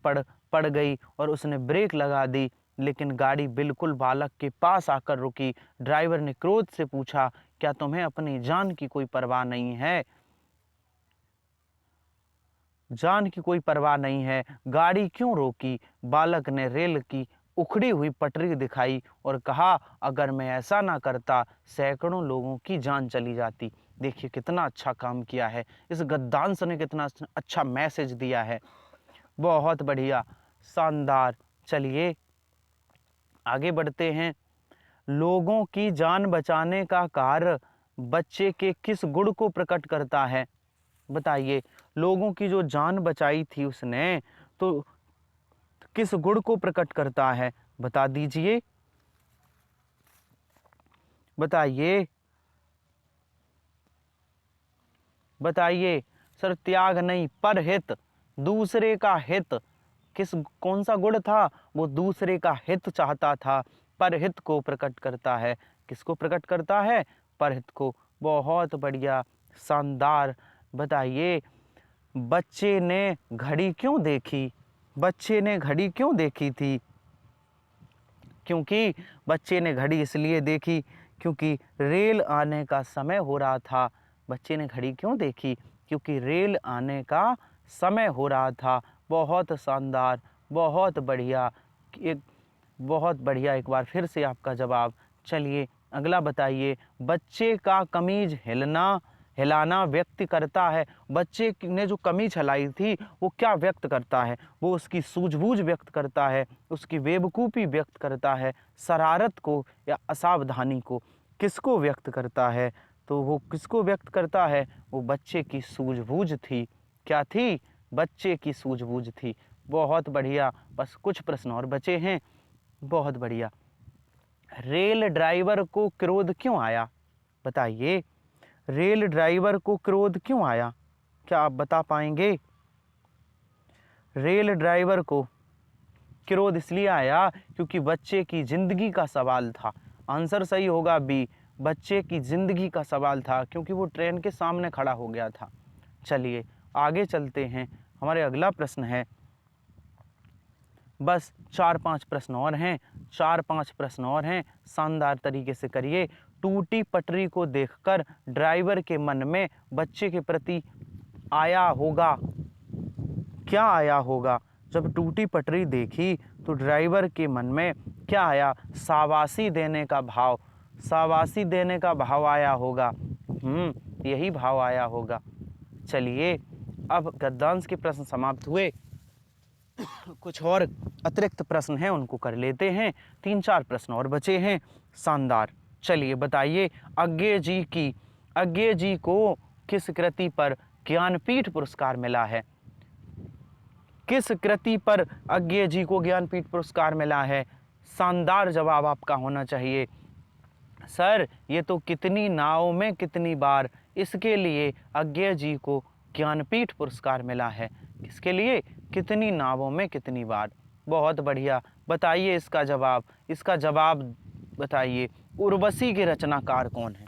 पड़ गई और उसने ब्रेक लगा दी, लेकिन गाड़ी बिल्कुल बालक के पास आकर रुकी। ड्राइवर ने क्रोध से पूछा, क्या तुम्हें अपनी जान की कोई परवाह नहीं है? जान की कोई परवाह नहीं है, गाड़ी क्यों रोकी? बालक ने रेल की उखड़ी हुई पटरी दिखाई और कहा, अगर मैं ऐसा ना करता सैकड़ों लोगों की जान चली जाती। देखिए कितना अच्छा काम किया है, इस गद्यांश ने कितना अच्छा मैसेज दिया है। बहुत बढ़िया, शानदार। चलिए आगे बढ़ते हैं। लोगों की जान बचाने का कार्य बच्चे के किस गुण को प्रकट करता है? बताइए, लोगों की जो जान बचाई थी उसने, तो किस गुण को प्रकट करता है? बता दीजिए, बताइए, बताइए। सर त्याग नहीं, परहित, दूसरे का हित। कौन सा गुण था? वो दूसरे का हित चाहता था, परहित को प्रकट करता है। किसको प्रकट करता है? परहित को। बहुत बढ़िया, शानदार। बताइए, बच्चे ने घड़ी क्यों देखी? बच्चे ने घड़ी क्यों देखी थी? क्योंकि बच्चे ने घड़ी इसलिए देखी क्योंकि रेल आने का समय हो रहा था। बच्चे ने घड़ी क्यों देखी? क्योंकि रेल आने का समय हो रहा था। बहुत शानदार, बहुत बढ़िया, एक बहुत बढ़िया। एक बार फिर से आपका जवाब। चलिए अगला बताइए, बच्चे का कमीज हिलाना व्यक्त करता है। बच्चे ने जो कमीज हिलाई थी वो क्या व्यक्त करता है? वो उसकी सूझबूझ व्यक्त करता है, उसकी बेवकूफ़ी व्यक्त करता है, शरारत को या असावधानी को। किसको व्यक्त करता है? तो वो किसको व्यक्त करता है? वो बच्चे की सूझबूझ थी। क्या थी? बच्चे की सूझबूझ थी। बहुत बढ़िया, बस कुछ प्रश्न और बचे हैं। बहुत बढ़िया। रेल ड्राइवर को क्रोध क्यों आया? बताइए, रेल ड्राइवर को क्रोध क्यों आया? क्या आप बता पाएंगे? रेल ड्राइवर को क्रोध इसलिए आया क्योंकि बच्चे की जिंदगी का सवाल था। आंसर सही होगा बी, बच्चे की जिंदगी का सवाल था, क्योंकि वो ट्रेन के सामने खड़ा हो गया था। चलिए आगे चलते हैं। हमारे अगला प्रश्न है, बस 4-5 प्रश्न और हैं, 4-5 प्रश्न और हैं, शानदार तरीके से करिए। टूटी पटरी को देखकर ड्राइवर के मन में बच्चे के प्रति आया होगा, क्या आया होगा? जब टूटी पटरी देखी तो ड्राइवर के मन में क्या आया? शाबाशी देने का भाव, शाबाशी देने का भाव आया होगा। यही भाव आया होगा। चलिए अब गद्यांश के प्रश्न समाप्त हुए। कुछ और अतिरिक्त प्रश्न हैं उनको कर लेते हैं। 3-4 प्रश्न और बचे हैं। शानदार। चलिए बताइए, अज्ञे जी को किस कृति पर ज्ञानपीठ पुरस्कार मिला है? किस कृति पर अज्ञे जी को ज्ञानपीठ पुरस्कार मिला है? शानदार जवाब आपका होना चाहिए। सर ये तो कितनी नावों में कितनी बार, इसके लिए अज्ञे जी को ज्ञानपीठ पुरस्कार मिला है। किसके लिए? कितनी नावों में कितनी बार। बहुत बढ़िया। बताइए इसका जवाब। इसका जवाब बताइए, उर्वशी के रचनाकार कौन है?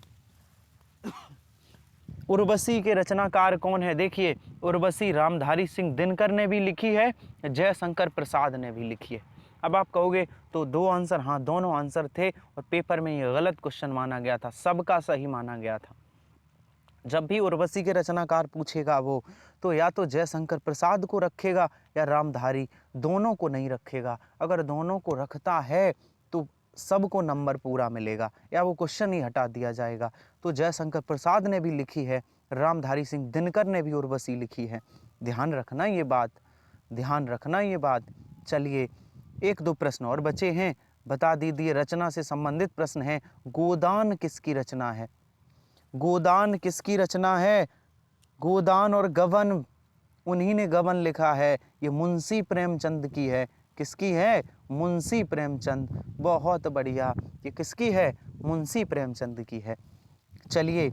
उर्वशी के रचनाकार कौन है? देखिए, उर्वशी रामधारी सिंह दिनकर ने भी लिखी है, जयशंकर प्रसाद ने भी लिखी है। अब आप कहोगे तो 2 आंसर, हाँ दोनों आंसर थे और पेपर में ये गलत क्वेश्चन माना गया था, सबका सही माना गया था। जब भी उर्वशी के रचनाकार पूछेगा वो तो या तो जयशंकर प्रसाद को रखेगा या रामधारी, दोनों को नहीं रखेगा। अगर दोनों को रखता है तो सबको नंबर पूरा मिलेगा या वो क्वेश्चन ही हटा दिया जाएगा। तो जयशंकर प्रसाद ने भी लिखी है, रामधारी सिंह दिनकर ने भी उर्वशी लिखी है। ध्यान रखना ये बात, ध्यान रखना ये बात। चलिए 1-2 प्रश्न और बचे हैं, बता दीजिए। रचना से संबंधित प्रश्न है। गोदान किसकी रचना है? गोदान किसकी रचना है? गोदान और गबन, उन्हीं ने गबन लिखा है। ये मुंशी प्रेमचंद की है। किसकी है? मुंशी प्रेमचंद। बहुत बढ़िया। ये किसकी है? मुंशी प्रेमचंद की है। चलिए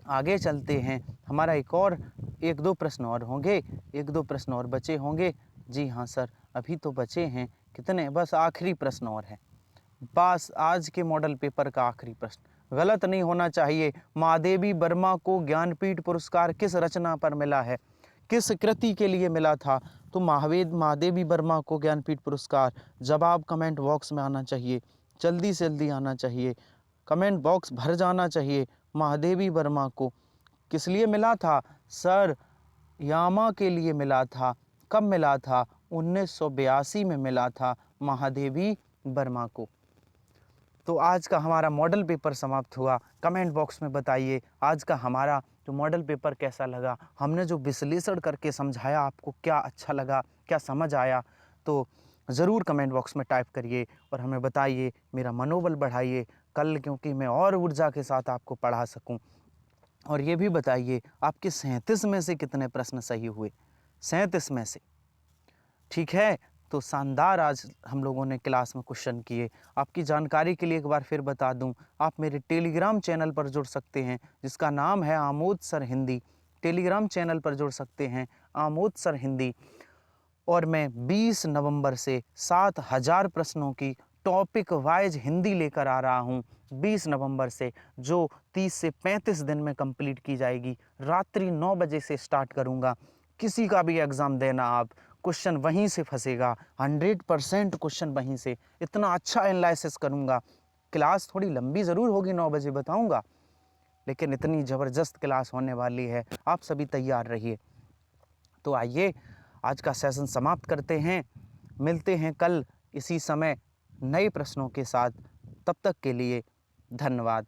आगे चलते हैं। हमारा एक और 1-2 प्रश्न और होंगे, 1-2 प्रश्न और बचे होंगे। जी हाँ सर, अभी तो बचे हैं। कितने? बस आखिरी प्रश्न और है। बस आज के मॉडल पेपर का आखिरी प्रश्न गलत नहीं होना चाहिए। महादेवी वर्मा को ज्ञानपीठ पुरस्कार किस रचना पर मिला है? किस कृति के लिए मिला था? तो महादेवी वर्मा को ज्ञानपीठ पुरस्कार, जवाब कमेंट बॉक्स में आना चाहिए, जल्दी से जल्दी आना चाहिए, कमेंट बॉक्स भर जाना चाहिए। महादेवी वर्मा को किस लिए मिला था? सर यामा के लिए मिला था। कब मिला था? 1982 में मिला था महादेवी वर्मा को। तो आज का हमारा मॉडल पेपर समाप्त हुआ। कमेंट बॉक्स में बताइए आज का हमारा जो मॉडल पेपर कैसा लगा। हमने जो विश्लेषण करके समझाया आपको क्या अच्छा लगा, क्या समझ आया, तो ज़रूर कमेंट बॉक्स में टाइप करिए और हमें बताइए। मेरा मनोबल बढ़ाइए कल, क्योंकि मैं और ऊर्जा के साथ आपको पढ़ा सकूं। और ये भी बताइए आपके 37 में से कितने प्रश्न सही हुए? 37 में से। ठीक है, तो शानदार आज हम लोगों ने क्लास में क्वेश्चन किए। आपकी जानकारी के लिए एक बार फिर बता दूं, आप मेरे टेलीग्राम चैनल पर जुड़ सकते हैं जिसका नाम है Amod sir Hindi. Telegram channel पर जुड़ सकते हैं आमोद सर हिंदी। और मैं 20 नवंबर से 7000 प्रश्नों की टॉपिक वाइज हिंदी लेकर आ रहा हूं। 20 नवंबर से, जो 30 से 35 दिन में कंप्लीट की जाएगी। रात्रि 9 बजे से स्टार्ट करूंगा। किसी का भी एग्ज़ाम देना आप, क्वेश्चन वहीं से फंसेगा, 100% क्वेश्चन वहीं से। इतना अच्छा एनालिसिस करूंगा। क्लास थोड़ी लंबी ज़रूर होगी, 9 बजे बताऊंगा, लेकिन इतनी ज़बरदस्त क्लास होने वाली है। आप सभी तैयार रहिए। तो आइए आज का सेशन समाप्त करते हैं। मिलते हैं कल इसी समय नए प्रश्नों के साथ। तब तक के लिए धन्यवाद।